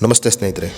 ನಮಸ್ತೆ ಸ್ನೇಹಿತರೆ,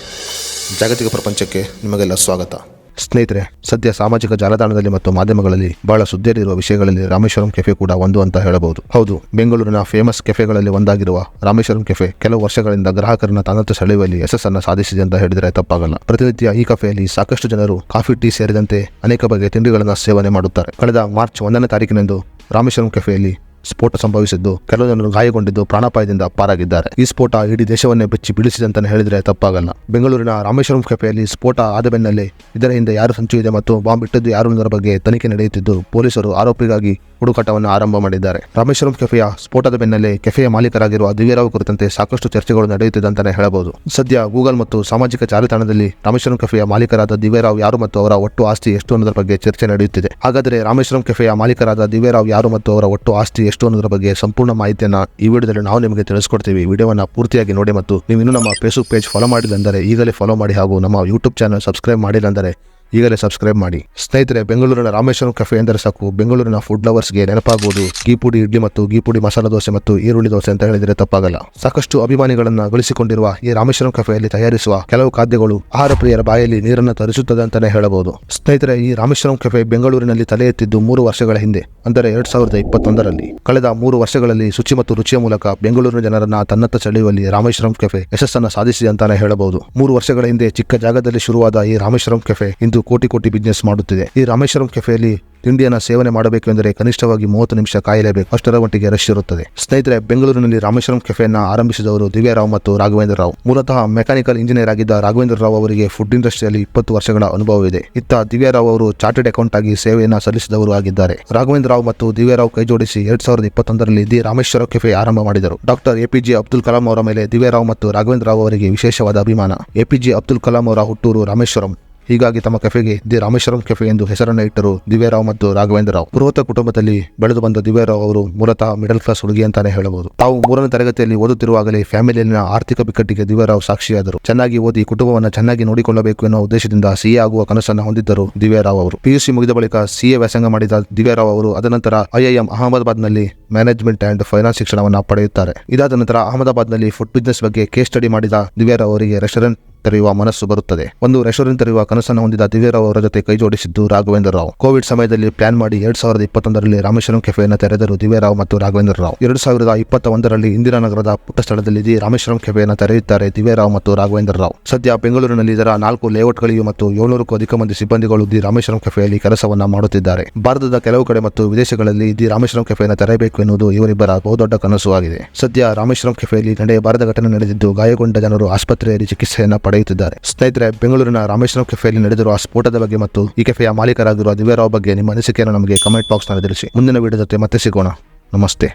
ಜಾಗತಿಕ ಪ್ರಪಂಚಕ್ಕೆ ನಿಮಗೆಲ್ಲ ಸ್ವಾಗತ. ಸ್ನೇಹಿತರೆ, ಸದ್ಯ ಸಾಮಾಜಿಕ ಜಾಲತಾಣದಲ್ಲಿ ಮತ್ತು ಮಾಧ್ಯಮಗಳಲ್ಲಿ ಬಹಳ ಸುದ್ದಿಯಲ್ಲಿರುವ ವಿಷಯಗಳಲ್ಲಿ ರಾಮೇಶ್ವರಂ ಕೆಫೆ ಕೂಡ ಒಂದು ಅಂತ ಹೇಳಬಹುದು. ಹೌದು, ಬೆಂಗಳೂರಿನ ಫೇಮಸ್ ಕೆಫೆಗಳಲ್ಲಿ ಒಂದಾಗಿರುವ ರಾಮೇಶ್ವರಂ ಕೆಫೆ ಕೆಲವು ವರ್ಷಗಳಿಂದ ಗ್ರಾಹಕರನ್ನ ತನ್ನತ್ತ ಸೆಳೆಯುವಲ್ಲಿ ಯಶಸ್ಸನ್ನು ಸಾಧಿಸಿದೆ ಅಂತ ಹೇಳಿದರೆ ತಪ್ಪಾಗಲ್ಲ. ಪ್ರತಿನಿತ್ಯ ಈ ಕೆಫೆಯಲ್ಲಿ ಸಾಕಷ್ಟು ಜನರು ಕಾಫಿ, ಟೀ ಸೇರಿದಂತೆ ಅನೇಕ ಬಗೆಯ ತಿಂಡಿಗಳನ್ನು ಸೇವನೆ ಮಾಡುತ್ತಾರೆ. ಕಳೆದ ಮಾರ್ಚ್ 1ನೇ ತಾರೀಕಿನಂದು ರಾಮೇಶ್ವರಂ ಕೆಫೆಯಲ್ಲಿ ಸ್ಫೋಟ ಸಂಭವಿಸಿದ್ದು ಕೆಲವು ಜನರು ಗಾಯಗೊಂಡಿದ್ದು ಪ್ರಾಣಾಪಾಯದಿಂದ ಪಾರಾಗಿದ್ದಾರೆ. ಈ ಸ್ಫೋಟ ಇಡೀ ದೇಶವನ್ನೇ ಬೆಚ್ಚಿ ಬೀಳಿಸಿದಂತೆ ಹೇಳಿದರೆ ತಪ್ಪಾಗಲ್ಲ. ಬೆಂಗಳೂರಿನ ರಾಮೇಶ್ವರಂ ಕೆಫೆಯಲ್ಲಿ ಸ್ಫೋಟ ಆದ ಬೆನ್ನಲ್ಲೇ ಇದರ ಹಿಂದೆ ಯಾರು ಸಂಚು ಇದೆ ಮತ್ತು ಬಾಂಬ್ ಇಟ್ಟದ್ದು ಯಾರು ಅನ್ನೋದರ ಬಗ್ಗೆ ತನಿಖೆ ನಡೆಯುತ್ತಿದ್ದು ಪೊಲೀಸರು ಆರೋಪಿಗಾಗಿ ಹುಡುಕಾಟವನ್ನು ಆರಂಭ ಮಾಡಿದ್ದಾರೆ. ರಾಮೇಶ್ವರಂ ಕೆಫೆಯ ಸ್ಫೋಟದ ಬೆನ್ನಲ್ಲೇ ಕೆಫೆಯ ಮಾಲೀಕರಾಗಿರುವ ದಿವ್ಯರಾವ್ ಕುರಿತಂತೆ ಸಾಕಷ್ಟು ಚರ್ಚೆಗಳು ನಡೆಯುತ್ತಿದೆ ಅಂತಾನೆ ಹೇಳಬಹುದು. ಸದ್ಯ ಗೂಗಲ್ ಮತ್ತು ಸಾಮಾಜಿಕ ಜಾಲತಾಣದಲ್ಲಿ ರಾಮೇಶ್ವರಂ ಕೆಫೆಯ ಮಾಲೀಕರಾದ ದಿವ್ಯರಾವ್ ಯಾರು ಮತ್ತು ಅವರ ಒಟ್ಟು ಆಸ್ತಿ ಎಷ್ಟು ಅನ್ನೋದರ ಬಗ್ಗೆ ಚರ್ಚೆ ನಡೆಯುತ್ತಿದೆ. ಹಾಗಾದರೆ ರಾಮೇಶ್ವರಂ ಕೆಫೆಯ ಮಾಲೀಕರಾದ ದಿವ್ಯರಾವ್ ಯಾರು ಮತ್ತು ಅವರ ಒಟ್ಟು ಆಸ್ತಿ ಎಷ್ಟು ಅನ್ನೋದರ ಬಗ್ಗೆ ಸಂಪೂರ್ಣ ಮಾಹಿತಿಯನ್ನು ಈ ವಿಡಿಯೋದಲ್ಲಿ ನಾವು ನಿಮಗೆ ತಿಳಿಸ್ಕೊಡ್ತೀವಿ. ವಿಡಿಯೋವನ್ನು ಪೂರ್ತಿಯಾಗಿ ನೋಡಿ ಮತ್ತು ನೀವು ಇನ್ನೂ ನಮ್ಮ ಫೇಸ್ಬುಕ್ ಪೇಜ್ ಫಾಲೋ ಮಾಡಿಲ್ಲ ಈಗಲೇ ಫಾಲೋ ಮಾಡಿ ಹಾಗೂ ನಮ್ಮ ಯೂಟ್ಯೂಬ್ ಚಾನಲ್ ಸಬ್ಸ್ಕ್ರೈಬ್ ಮಾಡಿಲ್ಲ ಈಗಲೇ ಸಬ್ಸ್ಕ್ರೈಬ್ ಮಾಡಿ. ಸ್ನೇಹಿತರೆ, ಬೆಂಗಳೂರಿನ ರಾಮೇಶ್ವರಂ ಕೆಫೆ ಎಂದರೆ ಸಾಕು ಬೆಂಗಳೂರಿನ ಫುಡ್ ಲವರ್ಸ್ಗೆ ನೆನಪಾಗುವುದು ಗೀಪುಡಿ ಇಡ್ಲಿ ಮತ್ತು ಗೀಪುಡಿ ಮಸಾಲ ದೋಸೆ ಮತ್ತು ಈರುಳ್ಳಿ ದೋಸೆ ಅಂತ ಹೇಳಿದರೆ ತಪ್ಪಾಗಲ್ಲ. ಸಾಕಷ್ಟು ಅಭಿಮಾನಿಗಳನ್ನ ಗಳಿಸಿಕೊಂಡಿರುವ ಈ ರಾಮೇಶ್ವರಂ ಕೆಫೆಯಲ್ಲಿ ತಯಾರಿಸುವ ಕೆಲವು ಖಾದ್ಯಗಳು ಆಹಾರ ಪ್ರಿಯರ ಬಾಯಲ್ಲಿ ನೀರನ್ನು ತರಿಸುತ್ತದೆ ಅಂತಾನೆ ಹೇಳಬಹುದು. ಸ್ನೇಹಿತರೆ, ಈ ರಾಮೇಶ್ವರಂ ಕೆಫೆ ಬೆಂಗಳೂರಿನಲ್ಲಿ ತಲೆ ಎತ್ತಿದ್ದು 3 ವರ್ಷಗಳ ಹಿಂದೆ, ಅಂದರೆ 2021ರಲ್ಲಿ. ಕಳೆದ 3 ವರ್ಷಗಳಲ್ಲಿ ಶುಚಿ ಮತ್ತು ರುಚಿಯ ಮೂಲಕ ಬೆಂಗಳೂರಿನ ಜನರನ್ನ ತನ್ನತ್ತ ಸೆಳೆಯುವಲ್ಲಿ ರಾಮೇಶ್ವರಂ ಕೆಫೆ ಯಶಸ್ಸನ್ನು ಸಾಧಿಸಿದೆ ಅಂತಾನೆ ಹೇಳಬಹುದು. 3 ವರ್ಷಗಳ ಹಿಂದೆ ಚಿಕ್ಕ ಜಾಗದಲ್ಲಿ ಶುರುವಾದ ಈ ರಾಮೇಶ್ವರಂ ಕೆಫೆ ಇಂದು ಕೋಟಿ ಬಿಸಿನೆಸ್ ಮಾಡುತ್ತಿದೆ. ಈ ರಾಮೇಶ್ವರಂ ಕೆಫೆಯಲ್ಲಿ ತಿಂಡಿಯನ್ನು ಸೇವನೆ ಮಾಡಬೇಕು ಎಂದರೆ ಕನಿಷ್ಠವಾಗಿ 30 ನಿಮಿಷ ಕಾಯಲೇಬೇಕು, ಅಷ್ಟರ ಮಟ್ಟಿಗೆ ರಶ್ ಇರುತ್ತದೆ. ಸ್ನೇಹಿತರೆ, ಬೆಂಗಳೂರಿನಲ್ಲಿ ರಾಮೇಶ್ವರಂ ಕೆಫೆಯನ್ನು ಆರಂಭಿಸಿದವರು ದಿವ್ಯರಾವ್ ಮತ್ತು ರಾಘವೇಂದ್ರ ರಾವ್. ಮೂಲತಃ ಮೆಕ್ಯಾನಿಕಲ್ ಇಂಜಿನಿಯರ್ ಆಗಿದ್ದ ರಾಘವೇಂದ್ರ ರಾವ್ ಅವರಿಗೆ ಫುಡ್ ಇಂಡಸ್ಟ್ರಿಯಲ್ಲಿ 20 ವರ್ಷಗಳ ಅನುಭವವಿದೆ. ಇತ್ತ ದಿವ್ಯರಾವ್ ಅವರು ಚಾರ್ಟೆಡ್ ಅಕೌಂಟ್ ಆಗಿ ಸೇವೆಯನ್ನು ಸಲ್ಲಿಸಿದವರು ಆಗಿದ್ದಾರೆ. ರಾಘವೇಂದ್ರ ರಾವ್ ಮತ್ತು ದಿವ್ಯರಾವ್ ಕೈಜೋಡಿಸಿ 2021ರಲ್ಲಿ ದಿ ರಾಮೇಶ್ವರಂ ಕೆಫೆ ಆರಂಭ ಮಾಡಿದರು. ಡಾಕ್ಟರ್ ಎಪಿಜೆ ಅಬ್ದುಲ್ ಕಲಾಂ ಅವರ ಮೇಲೆ ದಿವ್ಯರಾವ್ ಮತ್ತು ರಾಘವೇಂದ್ರ ರಾವ್ ಅವರಿಗೆ ವಿಶೇಷವಾದ ಅಭಿಮಾನ. ಎಪಿಜೆ ಅಬ್ದುಲ್ ಕಲಾಂ ಅವರ ಹುಟ್ಟೂರು ರಾಮೇಶ್ವರಂ. ಹೀಗಾಗಿ ತಮ್ಮ ಕೆಫೆಗೆ ದಿ ರಾಮೇಶ್ವರಂ ಕೆಫೆ ಎಂದು ಹೆಸರನ್ನು ಇಟ್ಟರು ದಿವ್ಯರಾವ್ ಮತ್ತು ರಾಘವೇಂದ್ರ ರಾವ್. ಬೃಹತ್ ಕುಟುಂಬದಲ್ಲಿ ಬೆಳೆದು ಬಂದ ದಿವ್ಯರಾವ್ ಅವರು ಮೂಲತಃ ಮಿಡಲ್ ಕ್ಲಾಸ್ ಹುಡುಗಿ ಅಂತಾನೆ ಹೇಳಬಹುದು. ತಾವು 3ನೇ ತರಗತಿಯಲ್ಲಿ ಓದುತ್ತಿರುವಾಗಲೇ ಫ್ಯಾಮಿಲಿಯಲ್ಲಿನ ಆರ್ಥಿಕ ಬಿಕ್ಕಟ್ಟಿಗೆ ದಿವ್ಯರಾವ್ ಸಾಕ್ಷಿಯಾದರು. ಚೆನ್ನಾಗಿ ಓದಿ ಕುಟುಂಬವನ್ನು ಚೆನ್ನಾಗಿ ನೋಡಿಕೊಳ್ಳಬೇಕು ಎನ್ನುವ ಉದ್ದೇಶದಿಂದ ಸಿಎ ಆಗುವ ಕನಸನ್ನು ಹೊಂದಿದ್ದರು ದಿವ್ಯರಾವ್ ಅವರು. ಪಿಯುಸಿ ಮುಗಿದ ಬಳಿಕ ಸಿಎ ವ್ಯಾಸಂಗ ಮಾಡಿದ ದಿವ್ಯರಾವ್ ಅವರು ಅದನಂತರ ಐಐಎಂ ಅಹಮದಾಬಾದ್ನಲ್ಲಿ ಮ್ಯಾನೇಜ್ಮೆಂಟ್ ಅಂಡ್ ಫೈನಾನ್ಸ್ ಶಿಕ್ಷಣವನ್ನು ಪಡೆಯುತ್ತಾರೆ. ಇದಾದ ನಂತರ ಅಹಮದಾಬಾದ್ನಲ್ಲಿ ಫುಡ್ ಬಿಸಿನೆಸ್ ಬಗ್ಗೆ ಕೇಸ್ ಸ್ಟಡಿ ಮಾಡಿದ ದಿವ್ಯರಾವ್ ಅವರಿಗೆ ರೆಸ್ಟೋರೆಂಟ್ ತೆರೆಯುವ ಮನಸ್ಸು ಬರುತ್ತದೆ. ಒಂದು ರೆಸ್ಟೋರೆಂಟ್ ತೆರೆಯುವ ಕನಸನ್ನು ಹೊಂದಿದ ದಿವ್ಯರಾವ್ ಅವರ ಜೊತೆ ಕೈಜೋಡಿಸಿದ್ದು ರಾಘವೇಂದ್ರ ರಾವ್. ಕೋವಿಡ್ ಸಮಯದಲ್ಲಿ ಪ್ಲಾನ್ ಮಾಡಿ 2021ರಲ್ಲಿ ರಾಮೇಶ್ವರಂ ಕೆಫೆಯನ್ನು ತೆರೆದರು ದಿವ್ಯರಾವ್ ಮತ್ತು ರಾಘವೇಂದ್ರ ರಾವ್. 2021ರಲ್ಲಿ ಇಂದಿರಾನಗರದ ಪುಟ್ಟ ಸ್ಥಳದಲ್ಲಿ ದಿ ರಾಮೇಶ್ವರಂ ಕೆಫೆಯನ್ನು ತೆರೆಯುತ್ತಾರೆ ದಿವ್ಯರಾವ್ ಮತ್ತು ರಾಘವೇಂದ್ರ ರಾವ್. ಸದ್ಯ ಬೆಂಗಳೂರಿನಲ್ಲಿ ಇದರ 4 ಲೇಔಟ್ಗಳಿಗೂ ಮತ್ತು 700ಕ್ಕೂ ಅಧಿಕ ಮಂದಿ ಸಿಬ್ಬಂದಿಗಳು ದಿ ರಾಮೇಶ್ವರಂ ಕೆಫೆಯಲ್ಲಿ ಕೆಲಸವನ್ನ ಮಾಡುತ್ತಿದ್ದಾರೆ. ಭಾರತದ ಕೆಲವು ಕಡೆ ಮತ್ತು ವಿದೇಶಗಳಲ್ಲಿ ದಿ ರಾಮೇಶ್ವರಂ ಕೆಫೆಯನ್ನು ತೆರೆಯಬೇಕು ಎನ್ನುವುದು ಇವರಿಬ್ಬರ ಬಹುದೊಡ್ಡ ಕನಸು ಆಗಿದೆ. ಸದ್ಯ ರಾಮೇಶ್ವರಂ ಕೆಫೆಯಲ್ಲಿ ನಡೆಯಬಾರದ ಘಟನೆ ನಡೆದಿದ್ದು ಗಾಯಗೊಂಡ ಜನರು ಆಸ್ಪತ್ರೆಯಲ್ಲಿ ಚಿಕಿತ್ಸೆಯನ್ನು ಪಡೆಯುತ್ತಿದ್ದಾರೆ. ಸ್ನೇಹಿತರೆ, ಬೆಂಗಳೂರಿನ ರಾಮೇಶ್ವರಂ ಕೆಫೆಯಲ್ಲಿ ನಡೆದಿರುವ ಸ್ಫೋಟದ ಬಗ್ಗೆ ಮತ್ತು ಈ ಕೆಫೆಯ ಮಾಲೀಕರಾಗಿರುವ ದಿವ್ಯರಾವ್ ಬಗ್ಗೆ ನಿಮ್ಮ ಅನಿಸಿಕೆಯನ್ನು ನಮಗೆ ಕಮೆಂಟ್ ಬಾಕ್ಸ್ ನಲ್ಲಿ ತಿಳಿಸಿ. ಮುಂದಿನ ವಿಡಿಯೋ ಜೊತೆ ಮತ್ತೆ ಸಿಗೋಣ. ನಮಸ್ತೆ.